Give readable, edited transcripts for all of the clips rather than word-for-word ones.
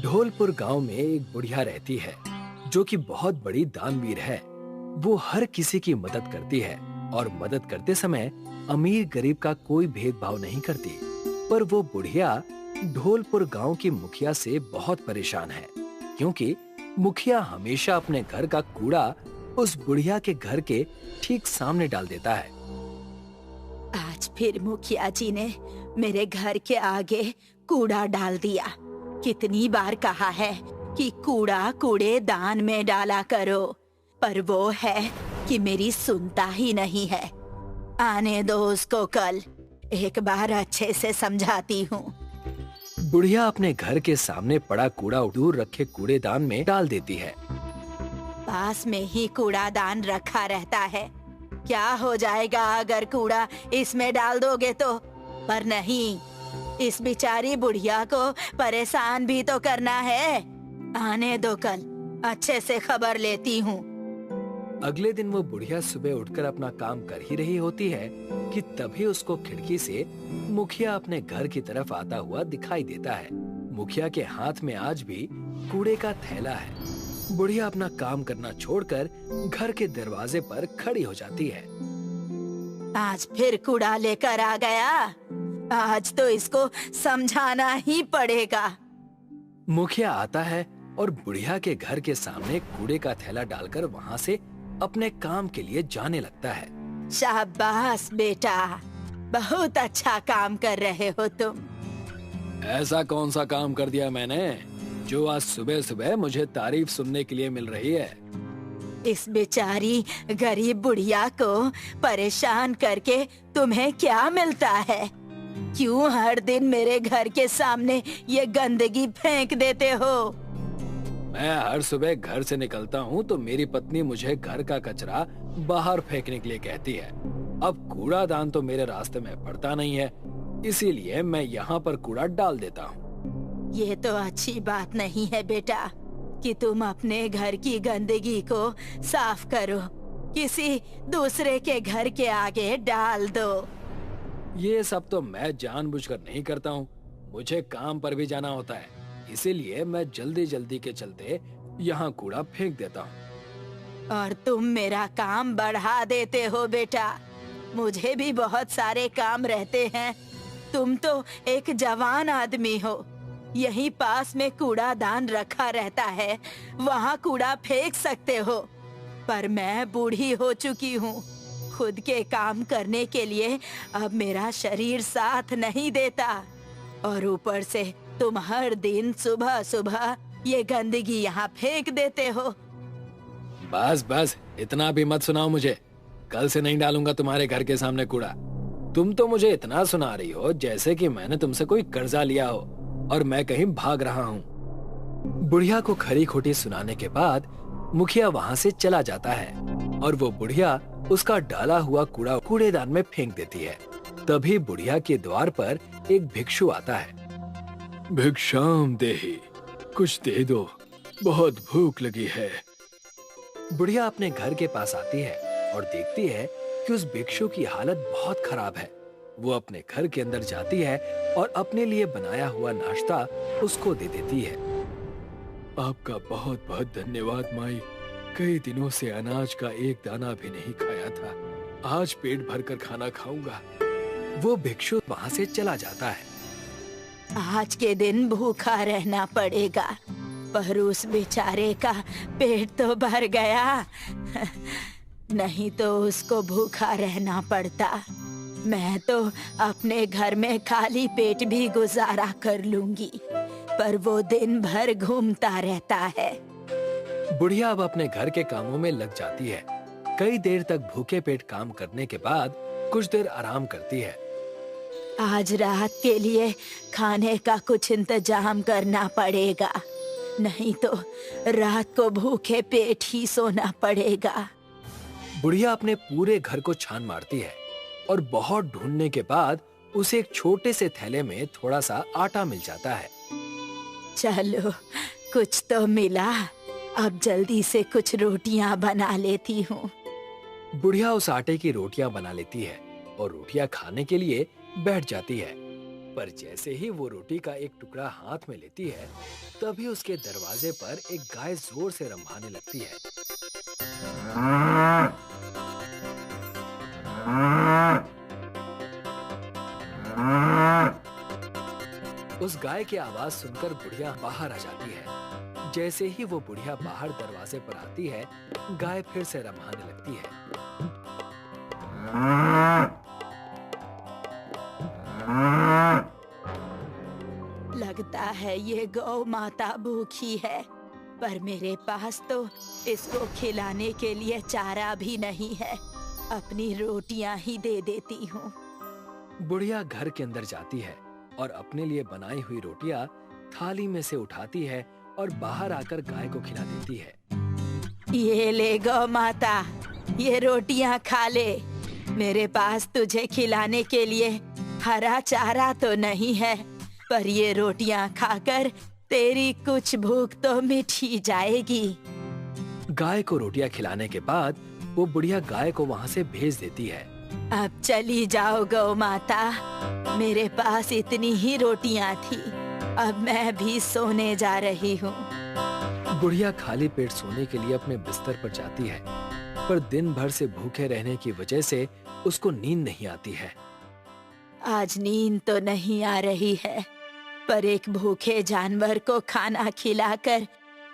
ढोलपुर गांव में एक बुढ़िया रहती है जो कि बहुत बड़ी दानवीर है। वो हर किसी की मदद करती है और मदद करते समय अमीर गरीब का कोई भेदभाव नहीं करती। पर वो बुढ़िया ढोलपुर गांव की मुखिया से बहुत परेशान है, क्योंकि मुखिया हमेशा अपने घर का कूड़ा उस बुढ़िया के घर के ठीक सामने डाल देता है। आज फिर मुखिया जी ने मेरे घर के आगे कूड़ा डाल दिया। कितनी बार कहा है कि कूड़ा कूड़ेदान में डाला करो, पर वो है कि मेरी सुनता ही नहीं है। आने दो उसको, कल एक बार अच्छे से समझाती हूँ। बुढ़िया अपने घर के सामने पड़ा कूड़ा दूर रखे कूड़ेदान में डाल देती है। पास में ही कूड़ादान रखा रहता है, क्या हो जाएगा अगर कूड़ा इसमें डाल दोगे तो? पर नहीं, इस बेचारी बुढ़िया को परेशान भी तो करना है। आने दो, कल अच्छे से खबर लेती हूँ। अगले दिन वो बुढ़िया सुबह उठकर अपना काम कर ही रही होती है कि तभी उसको खिड़की से मुखिया अपने घर की तरफ आता हुआ दिखाई देता है। मुखिया के हाथ में आज भी कूड़े का थैला है। बुढ़िया अपना काम करना छोड़कर घर के दरवाजे पर खड़ी हो जाती है। आज फिर कूड़ा लेकर आ गया, आज तो इसको समझाना ही पड़ेगा। मुखिया आता है और बुढ़िया के घर के सामने कूड़े का थैला डालकर वहाँ से अपने काम के लिए जाने लगता है। शाबाश बेटा, बहुत अच्छा काम कर रहे हो तुम। ऐसा कौन सा काम कर दिया मैंने जो आज सुबह सुबह मुझे तारीफ सुनने के लिए मिल रही है? इस बेचारी गरीब बुढ़िया को परेशान करके तुम्हें क्या मिलता है? क्यों हर दिन मेरे घर के सामने ये गंदगी फेंक देते हो? मैं हर सुबह घर से निकलता हूँ तो मेरी पत्नी मुझे घर का कचरा बाहर फेंकने के लिए कहती है। अब कूड़ादान तो मेरे रास्ते में पड़ता नहीं है, इसीलिए मैं यहाँ पर कूड़ा डाल देता हूँ। ये तो अच्छी बात नहीं है बेटा कि तुम अपने घर की गंदगी को साफ करो, किसी दूसरे के घर के आगे डाल दो। ये सब तो मैं जानबूझकर नहीं करता हूँ, मुझे काम पर भी जाना होता है, इसीलिए मैं जल्दी जल्दी के चलते यहाँ कूड़ा फेंक देता हूँ। और तुम मेरा काम बढ़ा देते हो बेटा, मुझे भी बहुत सारे काम रहते हैं। तुम तो एक जवान आदमी हो, यहीं पास में कूड़ादान रखा रहता है, वहाँ कूड़ा फेंक सकते हो। पर मैं बूढ़ी हो चुकी हूँ, खुद के काम करने के लिए अब मेरा शरीर साथ नहीं देता, और ऊपर से तुम हर दिन सुबह सुबह ये गंदगी यहाँ फेंक देते हो। बस बस, इतना भी मत सुनाओ मुझे। कल से नहीं डालूंगा तुम्हारे घर के सामने कूड़ा। तुम तो मुझे इतना सुना रही हो जैसे कि मैंने तुमसे कोई कर्जा लिया हो और मैं कहीं भाग रहा हूँ। बुढ़िया को खरी खोटी सुनाने के बाद मुखिया वहाँ से चला जाता है और वो बुढ़िया उसका डाला हुआ कूड़ा कूड़ेदान में फेंक देती है। तभी बुढ़िया के द्वार पर एक भिक्षु आता है। भिक्षाम देहि, कुछ दे दो, बहुत भूख लगी है। बुढ़िया अपने घर के पास आती है और देखती है कि उस भिक्षु की हालत बहुत खराब है। वो अपने घर के अंदर जाती है और अपने लिए बनाया हुआ नाश्ता उसको दे देती है। आपका बहुत बहुत धन्यवाद माई, कई दिनों से अनाज का एक दाना भी नहीं खाया था, आज पेट भरकर खाना खाऊंगा। वो भिक्षु वहाँ से चला जाता है। आज के दिन भूखा रहना पड़ेगा, पर उस बेचारे का पेट तो भर गया, नहीं तो उसको भूखा रहना पड़ता। मैं तो अपने घर में खाली पेट भी गुजारा कर लूंगी, पर वो दिन भर घूमता रहता है। बुढ़िया अब अपने घर के कामों में लग जाती है। कई देर तक भूखे पेट काम करने के बाद कुछ देर आराम करती है। आज रात के लिए खाने का कुछ इंतजाम करना पड़ेगा, नहीं तो रात को भूखे पेट ही सोना पड़ेगा। बुढ़िया अपने पूरे घर को छान मारती है और बहुत ढूंढने के बाद उसे एक छोटे से थैले में थोड़ा सा आटा मिल जाता है। चलो, कुछ तो मिला, अब जल्दी से कुछ रोटियां बना लेती हूँ। बुढ़िया उस आटे की रोटियां बना लेती है और रोटियां खाने के लिए बैठ जाती है। पर जैसे ही वो रोटी का एक टुकड़ा हाथ में लेती है, तभी उसके दरवाजे पर एक गाय जोर से रंभाने लगती है। उस गाय की आवाज सुनकर बुढ़िया बाहर आ जाती है। जैसे ही वो बुढ़िया बाहर दरवाजे पर आती है, गाय फिर से रंभाने लगती है। लगता है ये गौ माता भूखी है, पर मेरे पास तो इसको खिलाने के लिए चारा भी नहीं है। अपनी रोटियां ही दे देती हूँ। बुढ़िया घर के अंदर जाती है और अपने लिए बनाई हुई रोटियां थाली में से उठाती है और बाहर आकर गाय को खिला देती है। ये ले गौ माता, ये रोटियां खा ले। मेरे पास तुझे खिलाने के लिए हरा चारा तो नहीं है, पर ये रोटियां खाकर तेरी कुछ भूख तो मिट ही जाएगी। गाय को रोटियां खिलाने के बाद वो बुढ़िया गाय को वहाँ से भेज देती है। अब चली जाओ गौ माता, मेरे पास इतनी ही रोटियां थी, अब मैं भी सोने जा रही हूँ। बुढ़िया खाली पेट सोने के लिए अपने बिस्तर पर जाती है, पर दिन भर से भूखे रहने की वजह से उसको नींद नहीं आती है। आज नींद तो नहीं आ रही है, पर एक भूखे जानवर को खाना खिलाकर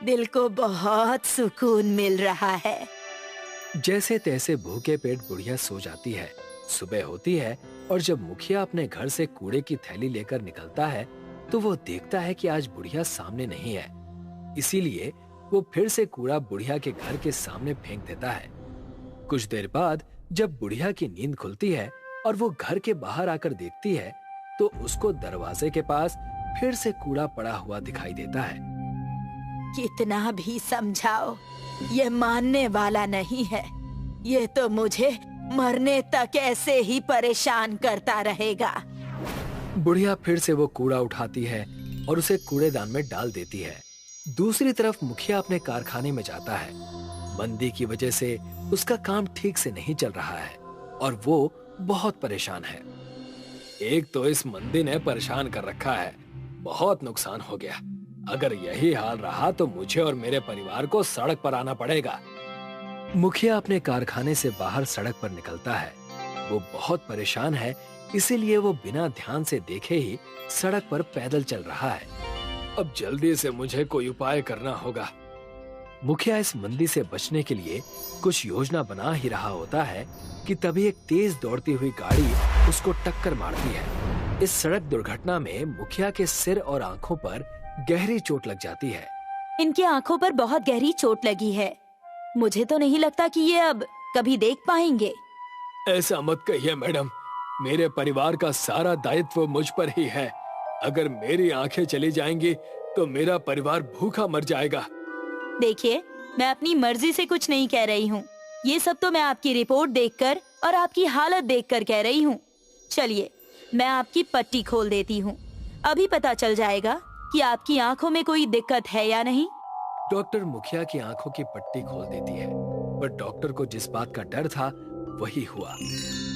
दिल को बहुत सुकून मिल रहा है। जैसे तैसे भूखे पेट बुढ़िया सो जाती है। सुबह होती है और जब मुखिया अपने घर से कूड़े की थैली लेकर निकलता है, तो वो देखता है कि आज बुढ़िया सामने नहीं है। इसीलिए वो फिर से कूड़ा बुढ़िया के घर के सामने फेंक देता है। कुछ देर बाद जब बुढ़िया की नींद खुलती है और वो घर के बाहर आकर देखती है, तो उसको दरवाजे के पास फिर से कूड़ा पड़ा हुआ दिखाई देता है। कितना भी समझाओ, ये मानने वाला नहीं है। ये तो मुझे मरने तक ऐसे ही परेशान करता रहेगा। बुढ़िया फिर से वो कूड़ा उठाती है और उसे कूड़ेदान में डाल देती है। दूसरी तरफ मुखिया अपने कारखाने में जाता है। मंदी की वजह से उसका काम ठीक से नहीं चल रहा है और वो बहुत परेशान है। एक तो इस मंदी ने परेशान कर रखा है, बहुत नुकसान हो गया। अगर यही हाल रहा तो मुझे और मेरे परिवार को सड़क पर आना पड़ेगा। मुखिया अपने कारखाने से बाहर सड़क पर निकलता है। वो बहुत परेशान है, इसीलिए वो बिना ध्यान से देखे ही सड़क पर पैदल चल रहा है। अब जल्दी से मुझे कोई उपाय करना होगा। मुखिया इस मंदी से बचने के लिए कुछ योजना बना ही रहा होता है कि तभी एक तेज दौड़ती हुई गाड़ी उसको टक्कर मारती है। इस सड़क दुर्घटना में मुखिया के सिर और आंखों पर गहरी चोट लग जाती है। इनकी आंखों पर बहुत गहरी चोट लगी है। मुझे तो नहीं लगता कि ये अब कभी देख पाएंगे। ऐसा मत कहिए मैडम, मेरे परिवार का सारा दायित्व मुझ पर ही है। अगर मेरी आंखें चली जाएंगी तो मेरा परिवार भूखा मर जाएगा। देखिए, मैं अपनी मर्जी से कुछ नहीं कह रही हूँ। ये सब तो मैं आपकी रिपोर्ट देखकर और आपकी हालत देखकर कह रही हूँ। चलिए, मैं आपकी पट्टी खोल देती हूँ। अभी पता चल जाएगा कि आपकी आंखों में कोई दिक्कत है या नहीं। डॉक्टर मुखिया की आंखों की पट्टी खोल देती है, पर डॉक्टर को जिस बात का डर था वही हुआ।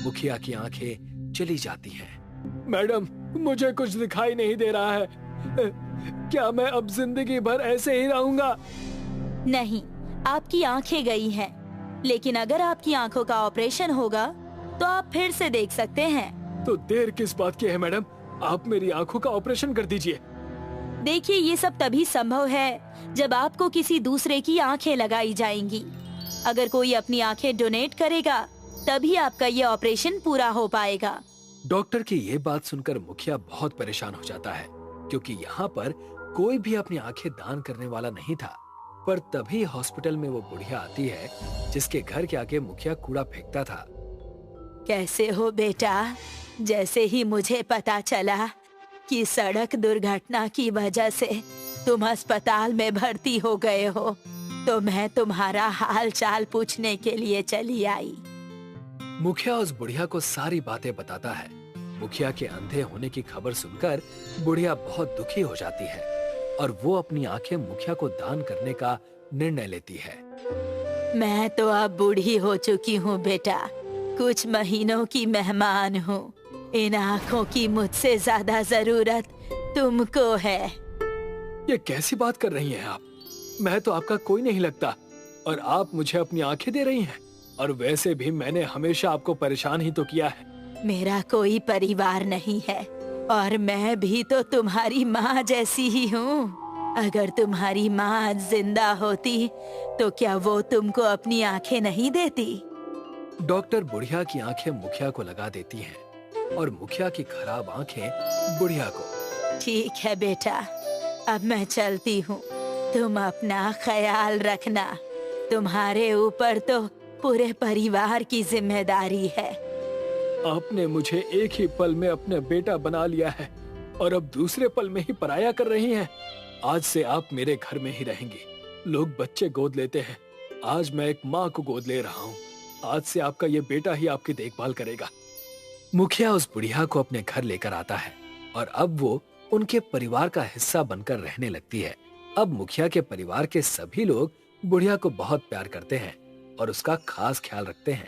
मुखिया की आंखें चली जाती हैं। मैडम, मुझे कुछ दिखाई नहीं दे रहा है। क्या मैं अब जिंदगी भर ऐसे ही रहूंगा? नहीं, आपकी आंखें गई हैं, लेकिन अगर आपकी आंखों का ऑपरेशन होगा तो आप फिर से देख सकते हैं। तो देर किस बात की है मैडम? आप मेरी आंखों का ऑपरेशन कर दीजिए। देखिए, ये सब तभी संभव है जब आपको किसी दूसरे की आंखें लगाई जाएंगी। अगर कोई अपनी आंखें डोनेट करेगा तभी आपका ये ऑपरेशन पूरा हो पाएगा। डॉक्टर की ये बात सुनकर मुखिया बहुत परेशान हो जाता है, क्योंकि यहाँ पर कोई भी अपनी आंखें दान करने वाला नहीं था। पर तभी हॉस्पिटल में वो बुढ़िया आती है जिसके घर के आगे मुखिया कूड़ा फेंकता था। कैसे हो बेटा? जैसे ही मुझे पता चला कि सड़क दुर्घटना की वजह से तुम अस्पताल में भर्ती हो गए हो, तो मैं तुम्हारा हाल चाल पूछने के लिए चली आई। मुखिया उस बुढ़िया को सारी बातें बताता है। मुखिया के अंधे होने की खबर सुनकर बुढ़िया बहुत दुखी हो जाती है और वो अपनी आंखें मुखिया को दान करने का निर्णय लेती है। मैं तो अब बूढ़ी हो चुकी हूँ बेटा, कुछ महीनों की मेहमान हूँ। इन आँखों की मुझसे ज्यादा जरूरत तुमको है। ये कैसी बात कर रही हैं आप? मैं तो आपका कोई नहीं लगता और आप मुझे अपनी आंखें दे रही हैं। और वैसे भी मैंने हमेशा आपको परेशान ही तो किया है। मेरा कोई परिवार नहीं है और मैं भी तो तुम्हारी माँ जैसी ही हूँ। अगर तुम्हारी माँ आज जिंदा होती तो क्या वो तुमको अपनी आंखें नहीं देती? डॉक्टर बुढ़िया की आंखें मुखिया को लगा देती हैं और मुखिया की खराब आंखें बुढ़िया को। ठीक है बेटा, अब मैं चलती हूँ। तुम अपना ख्याल रखना। तुम्हारे ऊपर तो पूरे परिवार की जिम्मेदारी है। आपने मुझे एक ही पल में अपना बेटा बना लिया है और अब दूसरे पल में ही पराया कर रही हैं। आज से आप मेरे घर में ही रहेंगी। लोग बच्चे गोद लेते हैं, आज मैं एक माँ को गोद ले रहा हूँ। आज से आपका ये बेटा ही आपकी देखभाल करेगा। मुखिया उस बुढ़िया को अपने घर लेकर आता है और अब वो उनके परिवार का हिस्सा बनकर रहने लगती है। अब मुखिया के परिवार के सभी लोग बुढ़िया को बहुत प्यार करते हैं और उसका खास ख्याल रखते हैं।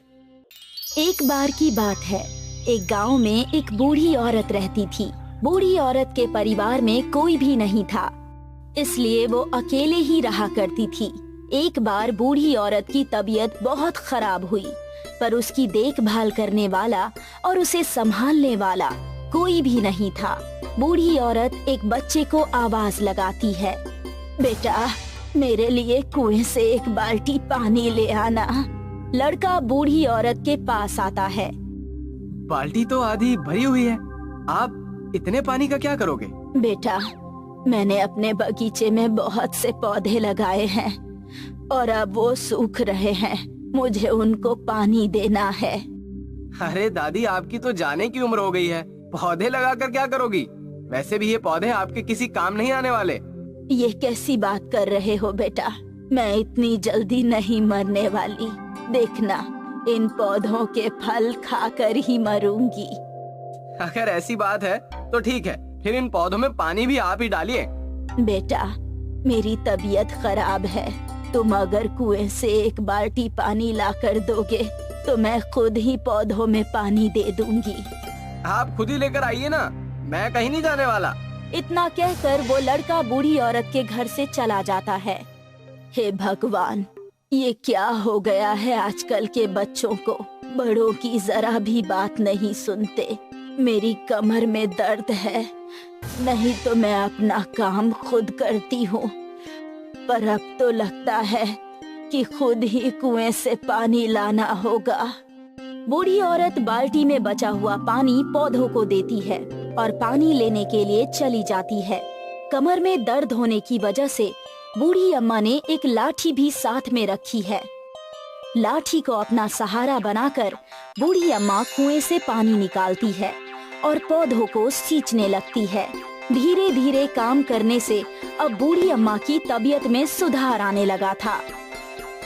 एक बार की बात है, एक गांव में एक बूढ़ी औरत रहती थी। बूढ़ी औरत के परिवार में कोई भी नहीं था, इसलिए वो अकेले ही रहा करती थी। एक बार बूढ़ी औरत की तबीयत बहुत खराब हुई, पर उसकी देखभाल करने वाला और उसे संभालने वाला कोई भी नहीं था। बूढ़ी औरत एक बच्चे को आवाज लगाती है, बेटा मेरे लिए कुएं से एक बाल्टी पानी ले आना। लड़का बूढ़ी औरत के पास आता है। बाल्टी तो आधी भरी हुई है, आप इतने पानी का क्या करोगे? बेटा, मैंने अपने बगीचे में बहुत से पौधे लगाए हैं और अब वो सूख रहे हैं। मुझे उनको पानी देना है। अरे दादी, आपकी तो जाने की उम्र हो गई है, पौधे लगाकर क्या करोगी? वैसे भी ये पौधे आपके किसी काम नहीं आने वाले। ये कैसी बात कर रहे हो बेटा? मैं इतनी जल्दी नहीं मरने वाली। देखना, इन पौधों के फल खाकर ही मरूंगी। अगर ऐसी बात है तो ठीक है, फिर इन पौधों में पानी भी आप ही डालिए। बेटा, मेरी तबीयत खराब है। तुम अगर कुएं से एक बाल्टी पानी लाकर दोगे तो मैं खुद ही पौधों में पानी दे दूंगी। आप खुद ही लेकर आइए ना, मैं कहीं नहीं जाने वाला। इतना कहकर वो लड़का बूढ़ी औरत के घर से चला जाता है। हे भगवान, ये क्या हो गया है आजकल के बच्चों को? बड़ों की जरा भी बात नहीं सुनते। मेरी कमर में दर्द है, नहीं तो मैं अपना काम खुद करती हूँ, पर अब तो लगता है कि खुद ही कुएं से पानी लाना होगा। बूढ़ी औरत बाल्टी में बचा हुआ पानी पौधों को देती है और पानी लेने के लिए चली जाती है। कमर में दर्द होने की वजह से बूढ़ी अम्मा ने एक लाठी भी साथ में रखी है। लाठी को अपना सहारा बनाकर बूढ़ी अम्मा कुएं से पानी निकालती है और पौधों को सींचने लगती है। धीरे धीरे काम करने से अब बूढ़ी अम्मा की तबीयत में सुधार आने लगा था।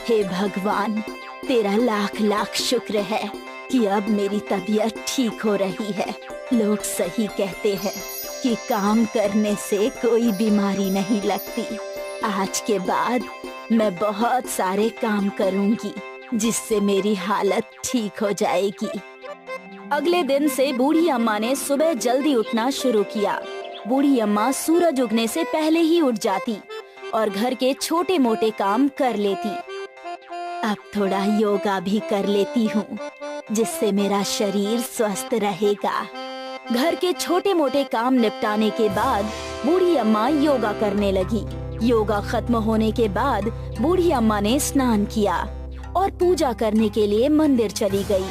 हे भगवान, तेरा लाख लाख शुक्र है कि अब मेरी तबीयत ठीक हो रही है। लोग सही कहते हैं कि काम करने से कोई बीमारी नहीं लगती। आज के बाद मैं बहुत सारे काम करूंगी जिससे मेरी हालत ठीक हो जाएगी। अगले दिन से बूढ़ी अम्मा ने सुबह जल्दी उठना शुरू किया। बूढ़ी अम्मा सूरज उगने से पहले ही उठ जाती और घर के छोटे मोटे काम कर लेती। अब थोड़ा योगा भी कर लेती हूँ जिससे मेरा शरीर स्वस्थ रहेगा। घर के छोटे मोटे काम निपटाने के बाद बूढ़ी अम्मा योगा करने लगी। योगा खत्म होने के बाद बूढ़ी अम्मा ने स्नान किया और पूजा करने के लिए मंदिर चली गई।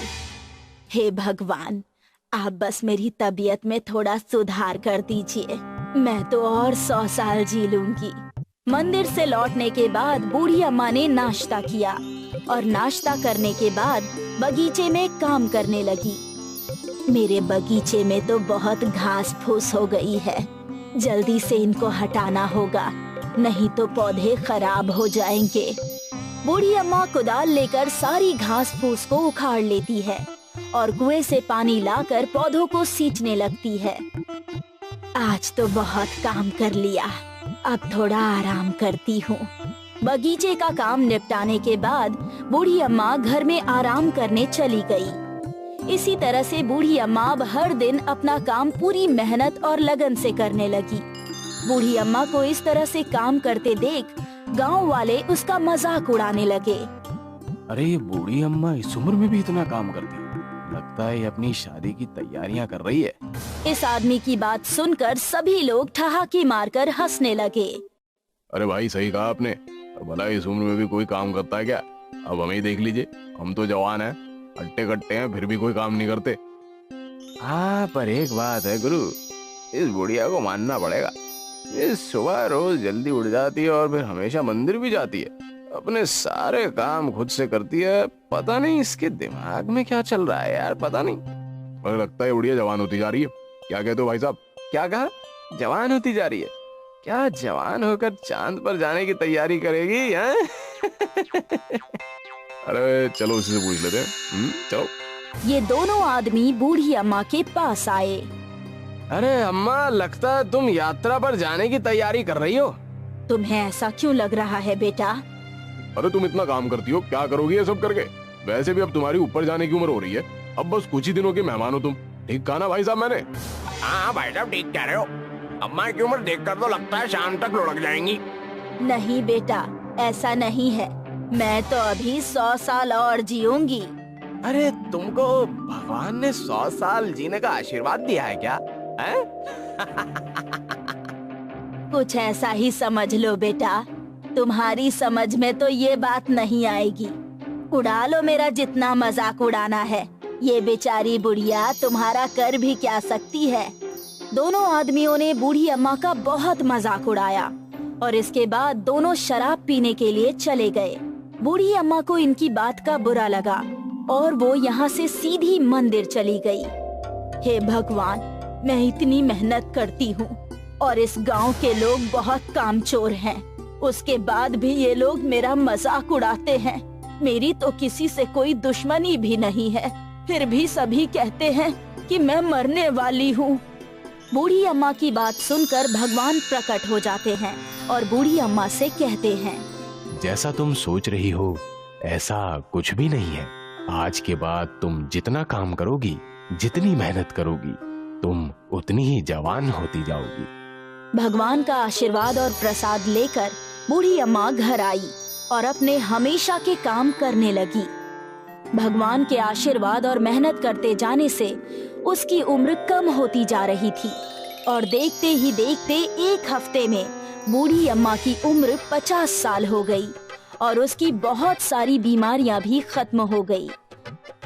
हे भगवान, आप बस मेरी तबीयत में थोड़ा सुधार कर दीजिए, मैं तो और 100 साल जी लूंगी। मंदिर से लौटने के बाद बूढ़ी अम्मा ने नाश्ता किया और नाश्ता करने के बाद बगीचे में काम करने लगी। मेरे बगीचे में तो बहुत घास फूस हो गई है, जल्दी से इनको हटाना होगा, नहीं तो पौधे खराब हो जाएंगे। बूढ़ी अम्मा कुदाल लेकर सारी घास फूस को उखाड़ लेती है और कुएं से पानी लाकर पौधों को सींचने लगती है। आज तो बहुत काम कर लिया, अब थोड़ा आराम करती हूँ। बगीचे का काम निपटाने के बाद बूढ़ी अम्मा घर में आराम करने चली गई। इसी तरह से बूढ़ी अम्मा अब हर दिन अपना काम पूरी मेहनत और लगन से करने लगी। बूढ़ी अम्मा को इस तरह से काम करते देख गांव वाले उसका मजाक उड़ाने लगे। अरे ये बूढ़ी अम्मा इस उम्र में भी इतना काम करती है, लगता है ये अपनी शादी की तैयारियां कर रही है। इस आदमी की बात सुनकर सभी लोग ठहाके मारकर हंसने लगे। अरे भाई सही कहा आपने, भला इस उम्र में भी कोई काम करता है क्या? अब हमें ही देख लीजिए, हम तो जवान हैं, हट्टे कट्टे हैं, फिर भी कोई काम नहीं करते। हाँ पर एक बात है गुरु, इस बुढ़िया को मानना पड़ेगा। ये सुबह रोज जल्दी उठ जाती है और फिर हमेशा मंदिर भी जाती है, अपने सारे काम खुद से करती है। पता नहीं इसके दिमाग में क्या चल रहा है यार, पता नहीं। पर लगता है बुढ़िया जवान होती जा रही है। क्या कहते हो भाई साहब? क्या कहा? जवान होती जा रही है? क्या जवान होकर चांद पर जाने की तैयारी करेगी हैं? अरे चलो उसी से पूछ लेते हैं। चलो। ये दोनों आदमी बूढ़ी अम्मा के पास आए। अरे अम्मा, लगता है तुम यात्रा पर जाने की तैयारी कर रही हो। तुम्हें ऐसा क्यों लग रहा है बेटा? अरे तुम इतना काम करती हो, क्या करोगी ये सब करके? वैसे भी अब तुम्हारी ऊपर जाने की उम्र हो रही है, अब बस कुछ ही दिनों के मेहमान हो तुम। ठीक कहा ना भाई साहब मैंने? हाँ भाई साहब ठीक कह रहे हो। अम्मा की उम्र देखकर तो लगता है शाम तक लुढ़क जाएंगी। नहीं बेटा, ऐसा नहीं है, मैं तो अभी 100 साल और जीऊंगी। अरे तुमको भगवान ने 100 साल जीने का आशीर्वाद दिया है क्या? कुछ ऐसा ही समझ लो बेटा, तुम्हारी समझ में तो ये बात नहीं आएगी। उड़ा लो मेरा जितना मजाक उड़ाना है, ये बेचारी बुढ़िया तुम्हारा कर भी क्या सकती है। दोनों आदमियों ने बूढ़ी अम्मा का बहुत मजाक उड़ाया और इसके बाद दोनों शराब पीने के लिए चले गए। बूढ़ी अम्मा को इनकी बात का बुरा लगा और वो यहाँ से सीधी मंदिर चली गई। हे भगवान, मैं इतनी मेहनत करती हूँ और इस गांव के लोग बहुत कामचोर हैं, उसके बाद भी ये लोग मेरा मजाक उड़ाते हैं। मेरी तो किसी से कोई दुश्मनी भी नहीं है, फिर भी सभी कहते हैं कि मैं मरने वाली हूँ। बूढ़ी अम्मा की बात सुनकर भगवान प्रकट हो जाते हैं और बूढ़ी अम्मा से कहते हैं, जैसा तुम सोच रही हो ऐसा कुछ भी नहीं है। आज के बाद तुम जितना काम करोगी, जितनी मेहनत करोगी, तुम उतनी ही जवान होती जाओगी। भगवान का आशीर्वाद और प्रसाद लेकर बूढ़ी अम्मा घर आई और अपने हमेशा के काम करने लगी। भगवान के आशीर्वाद और मेहनत करते जाने से उसकी उम्र कम होती जा रही थी और देखते ही देखते एक हफ्ते में बूढ़ी अम्मा की उम्र 50 साल हो गई और उसकी बहुत सारी बीमारियां भी खत्म हो गई।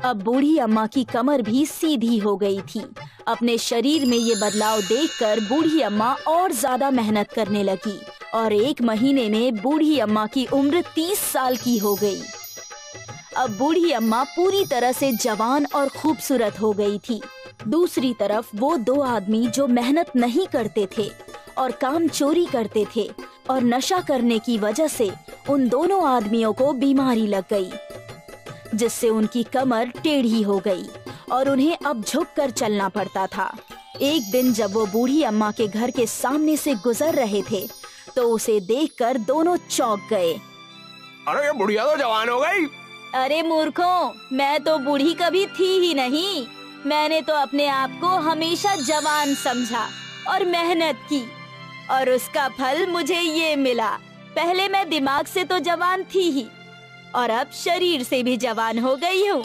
अब बूढ़ी अम्मा की कमर भी सीधी हो गई थी। अपने शरीर में ये बदलाव देखकर बूढ़ी अम्मा और ज्यादा मेहनत करने लगी और 1 महीने में बूढ़ी अम्मा की उम्र 30 साल की हो गई। अब बूढ़ी अम्मा पूरी तरह से जवान और खूबसूरत हो गई थी। दूसरी तरफ वो 2 आदमी जो मेहनत नहीं करते थे और काम चोरी करते थे और नशा करने की वजह से उन दोनों आदमियों को बीमारी लग गई, जिससे उनकी कमर टेढ़ी हो गई और उन्हें अब झुककर चलना पड़ता था। एक दिन जब वो बूढ़ी अम्मा के घर के सामने से गुजर रहे थे तो उसे देखकर दोनों चौंक गए। अरे ये बुढ़िया तो जवान हो गई। अरे मूर्खों, मैं तो बूढ़ी कभी थी ही नहीं। मैंने तो अपने आप को हमेशा जवान समझा और मेहनत की और उसका फल मुझे ये मिला। पहले मैं दिमाग से तो जवान थी ही और अब शरीर से भी जवान हो गई हूँ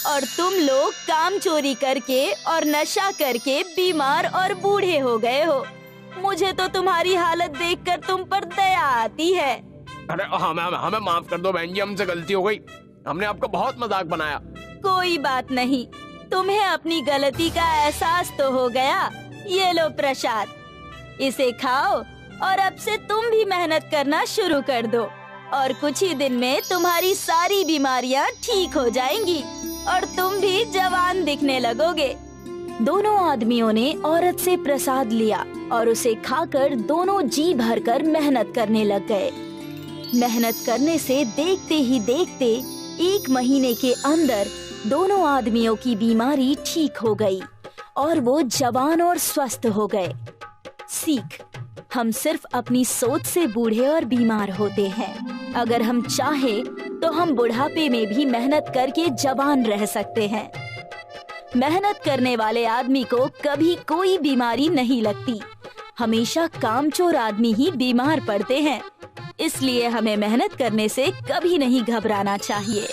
और तुम लोग काम चोरी करके और नशा करके बीमार और बूढ़े हो गए हो। मुझे तो तुम्हारी हालत देखकर तुम पर दया आती है। अरे हमें माफ कर दो बहन जी, हमसे गलती हो गई, हमने आपका बहुत मजाक बनाया। कोई बात नहीं, तुम्हें अपनी गलती का एहसास तो हो गया। ये लो प्रसाद, इसे खाओ और अब से तुम भी मेहनत करना शुरू कर दो और कुछ ही दिन में तुम्हारी सारी बीमारियां ठीक हो जाएंगी और तुम भी जवान दिखने लगोगे। दोनों आदमियों ने औरत से प्रसाद लिया और उसे खाकर दोनों जी भरकर मेहनत करने लग गए। मेहनत करने से देखते ही देखते 1 महीने के अंदर दोनों आदमियों की बीमारी ठीक हो गई और वो जवान और स्वस्थ हो गए। सीख, हम सिर्फ अपनी सोच से बूढ़े और बीमार होते हैं। अगर हम चाहें तो हम बुढ़ापे में भी मेहनत करके जवान रह सकते हैं। मेहनत करने वाले आदमी को कभी कोई बीमारी नहीं लगती। हमेशा कामचोर आदमी ही बीमार पड़ते हैं। इसलिए हमें मेहनत करने से कभी नहीं घबराना चाहिए।